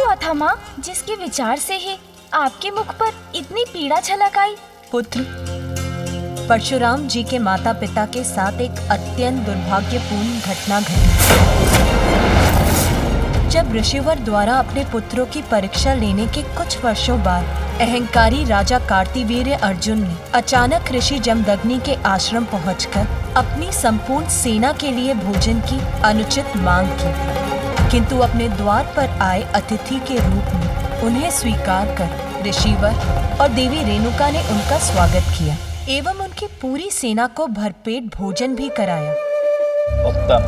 हुआ था माँ, जिसके विचार से ही आपके मुख पर इतनी पीड़ा झलक आई? पुत्र, परशुराम जी के माता पिता के साथ एक अत्यंत दुर्भाग्यपूर्ण घटना घटी। जब ऋषिवर द्वारा अपने पुत्रों की परीक्षा लेने के कुछ वर्षों बाद अहंकारी राजा कार्तिवीर्य अर्जुन ने अचानक ऋषि जमदग्नि के आश्रम पहुंचकर अपनी संपूर्ण सेना के लिए भोजन की अनुचित मांग की, किंतु अपने द्वार पर आए अतिथि के रूप में उन्हें स्वीकार कर ऋषिवर और देवी रेणुका ने उनका स्वागत किया एवं उनकी पूरी सेना को भरपेट भोजन भी कराया। उत्तम,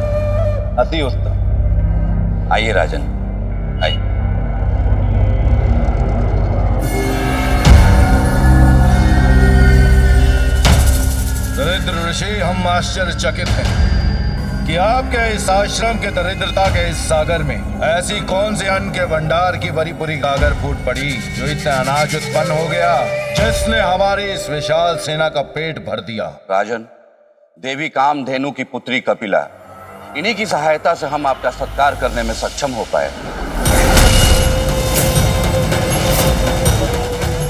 अति उत्तम। आइए राजन, आइए। दरिद्र ऋषि, हम आश्चर्यचकित हैं कि आपके इस आश्रम के दरिद्रता के इस सागर में ऐसी कौन सी अन्न के भंडार की परिपूरी गागर फूट पड़ी जो इतना अनाज उत्पन्न हो गया, जिसने हमारी इस विशाल सेना का पेट भर दिया। राजन, देवी कामधेनु की पुत्री कपिला, इन्हीं की सहायता से हम आपका सत्कार करने में सक्षम हो पाए।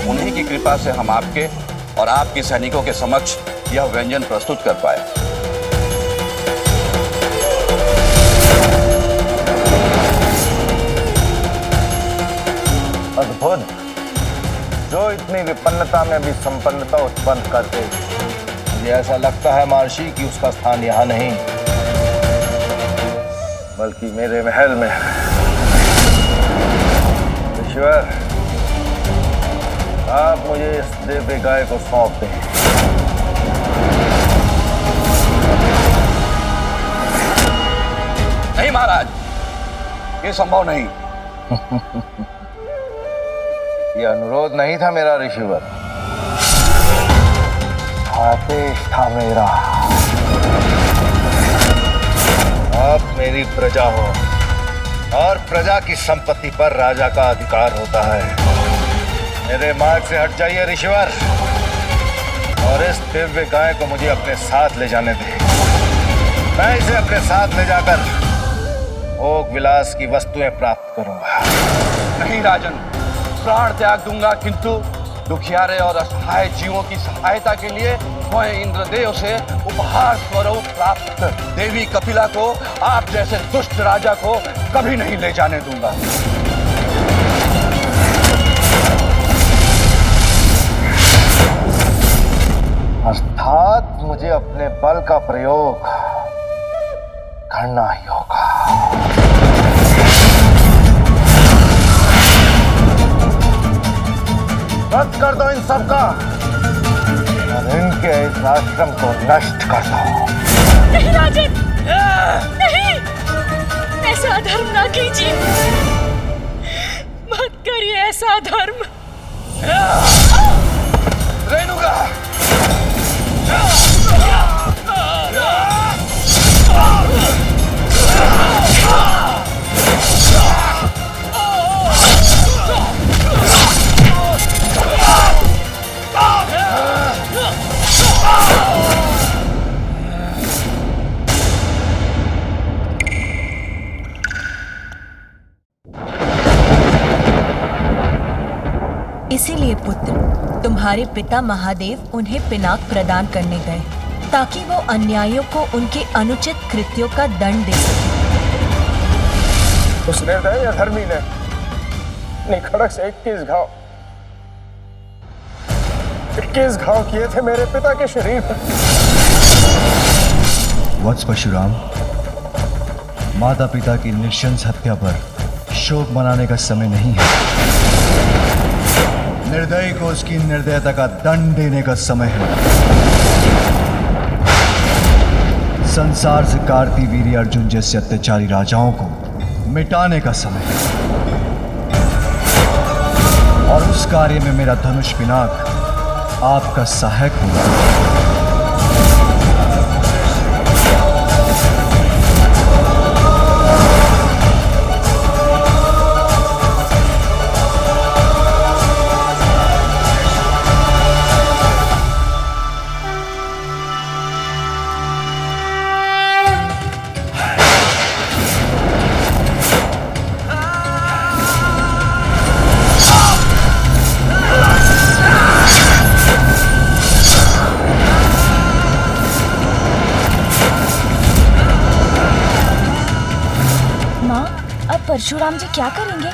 उन्हीं की कृपा से हम आपके और आपके सैनिकों के समक्ष यह व्यंजन प्रस्तुत कर पाए। अद्भुत, जो इतनी विपन्नता में भी संपन्नता उत्पन्न करते। मुझे ऐसा लगता है महर्षि कि उसका स्थान यहाँ नहीं बल्कि मेरे महल में है। ईश्वर, आप मुझे इस दिव्य गाय को सौंप दें। नहीं महाराज, ये संभव नहीं। ये अनुरोध नहीं था मेरा ऋषिवर, आदेश था मेरा। आप मेरी प्रजा हो और प्रजा की संपत्ति पर राजा का अधिकार होता है। मेरे मार्ग से हट जाइए ऋषिवर और इस दिव्य गाय को मुझे अपने साथ ले जाने दें। मैं इसे अपने साथ ले जाकर भोग विलास की वस्तुएं प्राप्त करूंगा। नहीं राजन, प्राण त्याग दूंगा, किंतु दुखियारे और असहाय जीवों की सहायता के लिए मैं इंद्रदेव से उपहार स्वरूप प्राप्त देवी कपिला को आप जैसे दुष्ट राजा को कभी नहीं ले जाने दूंगा। अर्थात मुझे अपने बल का प्रयोग करना ही होगा। रद्द कर दो इन सबका और इनके इस आश्रम को नष्ट कर दो। नहीं राजन, नहीं, ऐसा अधर्म ना कीजिए, मत करिए ऐसा अधर्म। रेणुका, इसीलिए पुत्र, तुम्हारे पिता महादेव उन्हें पिनाक प्रदान करने गए ताकि वो अन्यायियों को उनके अनुचित कृत्यों का दंड दे सके। उस निर्दयी अधर्मी ने निखड़क से 21 घाव किए थे मेरे पिता के शरीर पर। वत्स परशुराम, माता पिता की नृशंस हत्या पर शोक मनाने का समय नहीं है। निर्दयी को उसकी निर्दयता का दंड देने का समय है। संसार से कार्तिवीर्य अर्जुन जैसे अत्याचारी राजाओं को मिटाने का समय है। और उस कार्य में मेरा धनुष पिनाक आपका सहायक होगा। तब परशुराम जी क्या करेंगे?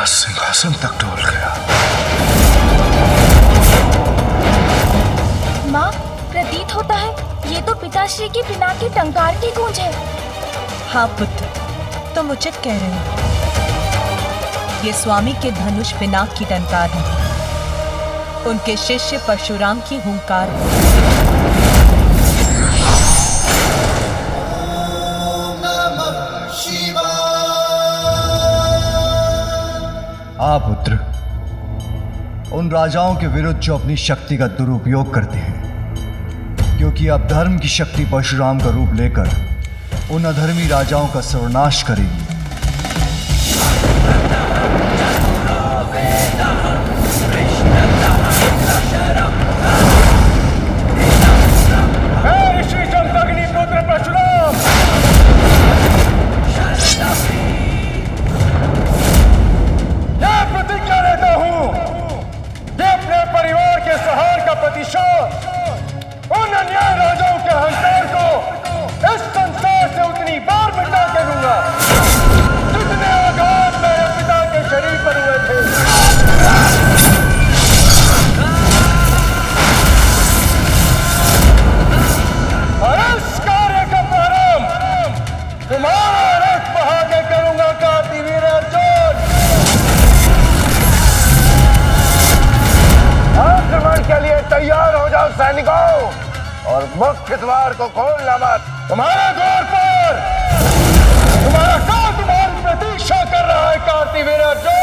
सिंहासन तक डोल गया। माँ, प्रतीत होता है ये तो पिताश्री की पिनाक की टंकार की गूंज है। हाँ पुत्र, तुम उचित कह रहे हो। ये स्वामी के धनुष पिनाक की टंकार है, उनके शिष्य परशुराम की हुंकार है। हाँ पुत्र, उन राजाओं के विरुद्ध जो अपनी शक्ति का दुरुपयोग करते हैं, क्योंकि अब धर्म की शक्ति परशुराम का रूप लेकर उन अधर्मी राजाओं का सर्वनाश करेगी। उन अन्याय राजाओं के अहंकार को इस संसार से उतनी बार मिटा के दूंगा जितने आघात मेरे पिता के शरीर पर हुए थे। और इस कार्य का प्रारंभ तुम्हारा रथ बहा के करूंगा कार्तिवीर अर्जुन। आक्रमण के लिए तैयार हो जाओ सैनिकों, और मुख्य द्वार को खोलना मत। तुम्हारे द्वार पर तुम्हारा काल तुम्हारी प्रतीक्षा कर रहा है कार्तिवीर अर्जुन।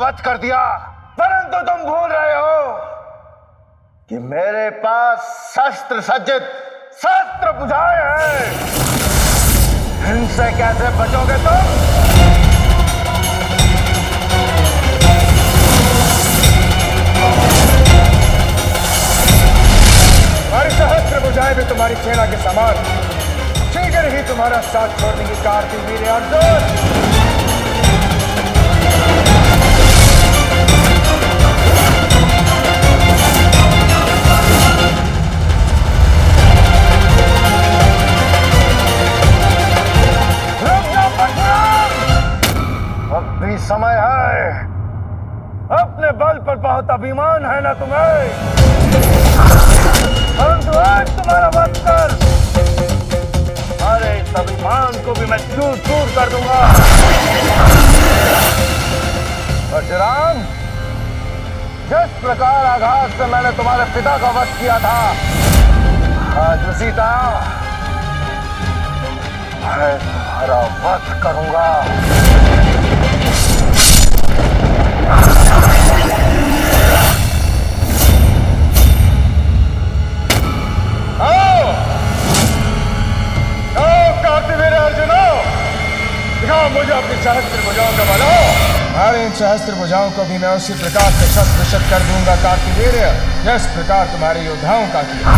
वध कर दिया, परंतु तुम भूल रहे हो कि मेरे पास शस्त्र सज्जित शस्त्र भुजाएं हैं। इनसे कैसे बचोगे तुम? हमारी सहस्त्र भुजाएं भी तुम्हारी सेना के समान शीघ्र ही तुम्हारा साथ छोड़ देंगी कार्तिक वीर अर्जुन। अब भी समय है, अपने बल पर बहुत अभिमान है ना तुम्हें, परंतु आज तुम्हारा वध कर अरे इस अभिमान को भी मैं चूर चूर कर दूंगा। परशुराम, जिस प्रकार आघात से मैंने तुम्हारे पिता का वध किया था, आज उसी तरह मैं तुम्हारा वध करूंगा। मुझे अपनी सहस्त्र भुजाओं का बल। हमारे इन सहस्त्र भुजाओं को भी मैं उसी प्रकार से शत विशत कर दूंगा कार्तिवीर, जिस प्रकार तुम्हारे योद्धाओं का किया।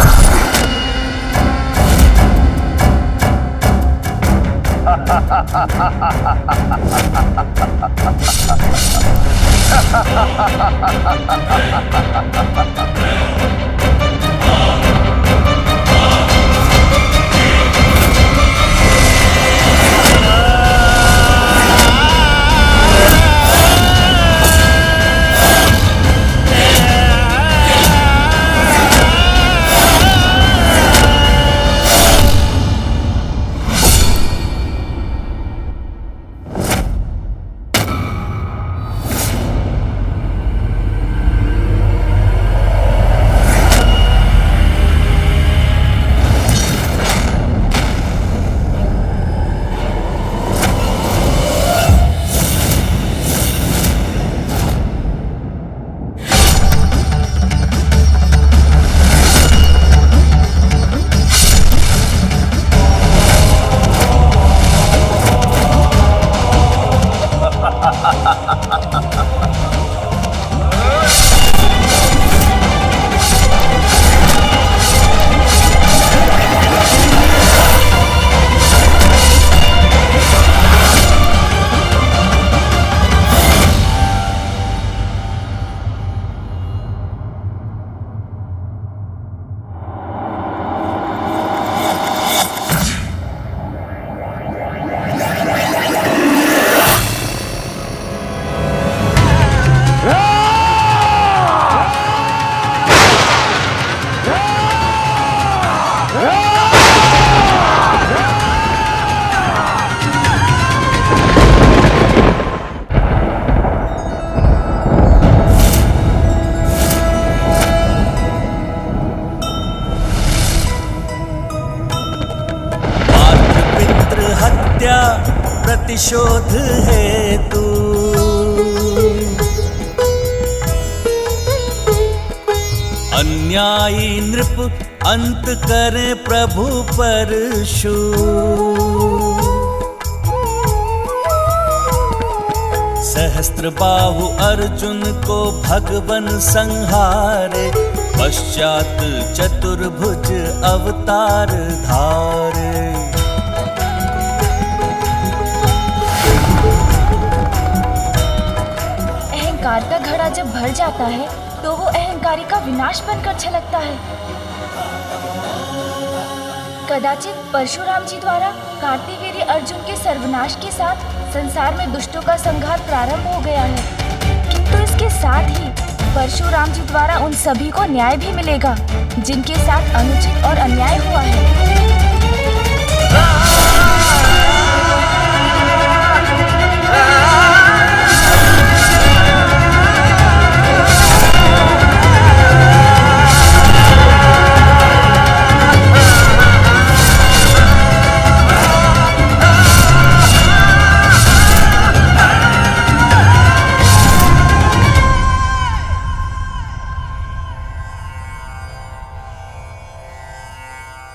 प्रतिशोध है तू, अन्यायी नृप अंत करे प्रभु परशु। सहस्त्र बाहु अर्जुन को भगवन संहारे, पश्चात चतुर्भुज अवतार धारे। अहंकार का घड़ा जब भर जाता है तो वो अहंकारी का विनाश बनकर छलकता है। कदाचित परशुराम जी द्वारा कार्तिवीर्य अर्जुन के सर्वनाश के साथ संसार में दुष्टों का संहार प्रारंभ हो गया है, किंतु इसके साथ ही परशुराम जी द्वारा उन सभी को न्याय भी मिलेगा जिनके साथ अनुचित और अन्याय हुआ है।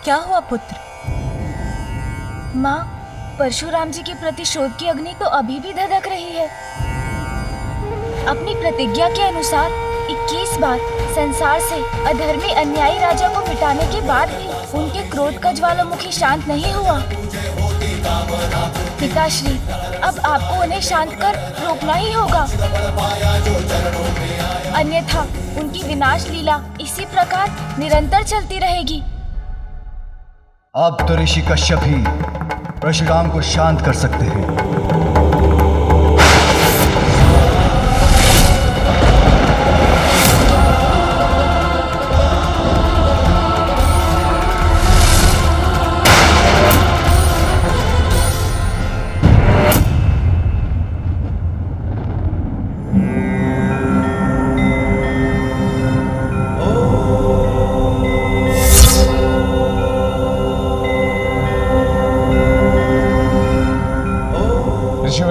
क्या हुआ पुत्र? माँ, परशुराम जी के प्रति शोध की अग्नि तो अभी भी धधक रही है। अपनी प्रतिज्ञा के अनुसार 21 बार संसार से अधर्मी अन्यायी राजा को मिटाने के बाद भी उनके क्रोध का ज्वालामुखी शांत नहीं हुआ। पिताश्री, अब आपको उन्हें शांत कर रोकना ही होगा, अन्यथा उनकी विनाश लीला इसी प्रकार निरंतर चलती रहेगी। अब तो ऋषि कश्यप ही परशुराम को शांत कर सकते हैं।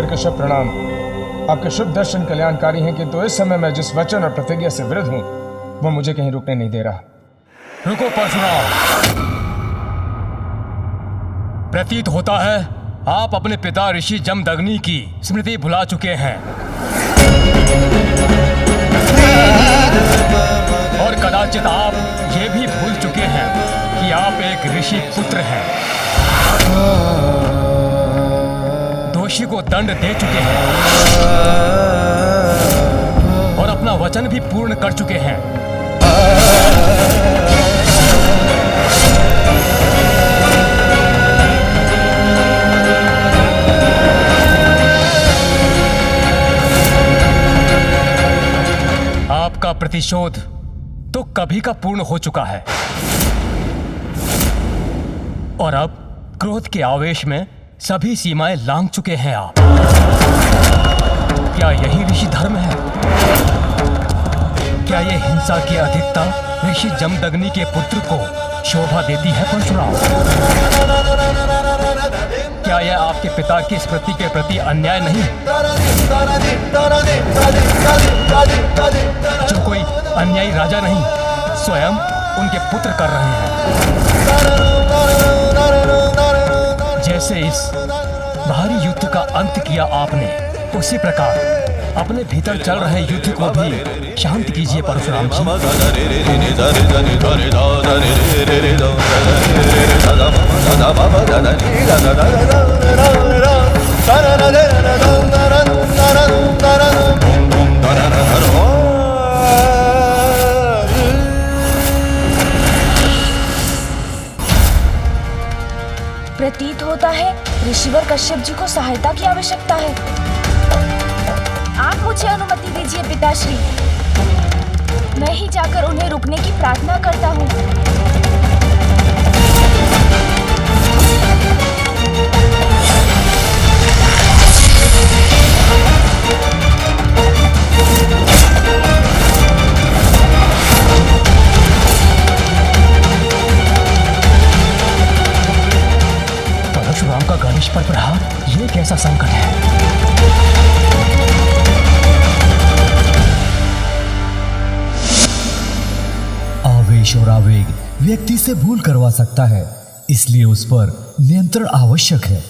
कश्यप प्रणाम। आपके शुभ दर्शन कल्याणकारी हैं, किंतु इस समय मैं जिस वचन और प्रतिज्ञा से विरुद्ध हूं वो मुझे कहीं रुकने नहीं दे रहा। रुको परशुराम, प्रतीत होता है आप अपने पिता ऋषि जमदग्नि की स्मृति भुला चुके हैं और कदाचित आप ये भी भूल चुके हैं कि आप एक ऋषि पुत्र हैं। दोषी को दंड दे चुके हैं और अपना वचन भी पूर्ण कर चुके हैं। आपका प्रतिशोध तो कभी का पूर्ण हो चुका है और अब क्रोध के आवेश में सभी सीमाएं लांघ चुके हैं आप। क्या यही ऋषि धर्म है? क्या ये हिंसा की अधिकता ऋषि जमदग्नि के पुत्र को शोभा देती है परशुराम? क्या यह आपके पिता की स्मृति के प्रति अन्याय नहीं? जो कोई अन्यायी राजा नहीं, स्वयं उनके पुत्र कर रहे हैं। जैसे इस भारी युद्ध का अंत किया आपने, उसी प्रकार अपने भीतर चल रहे युद्ध को भी शांत कीजिए परशुराम जी। प्रतीत होता है ऋषिवर कश्यप जी को सहायता की आवश्यकता है। आप मुझे अनुमति दीजिए पिताश्री, मैं ही जाकर उन्हें रुकने की प्रार्थना करता हूँ। परशुराम का गणेश पर प्रहार, ये कैसा संकट है? आवेश और आवेग व्यक्ति से भूल करवा सकता है, इसलिए उस पर नियंत्रण आवश्यक है।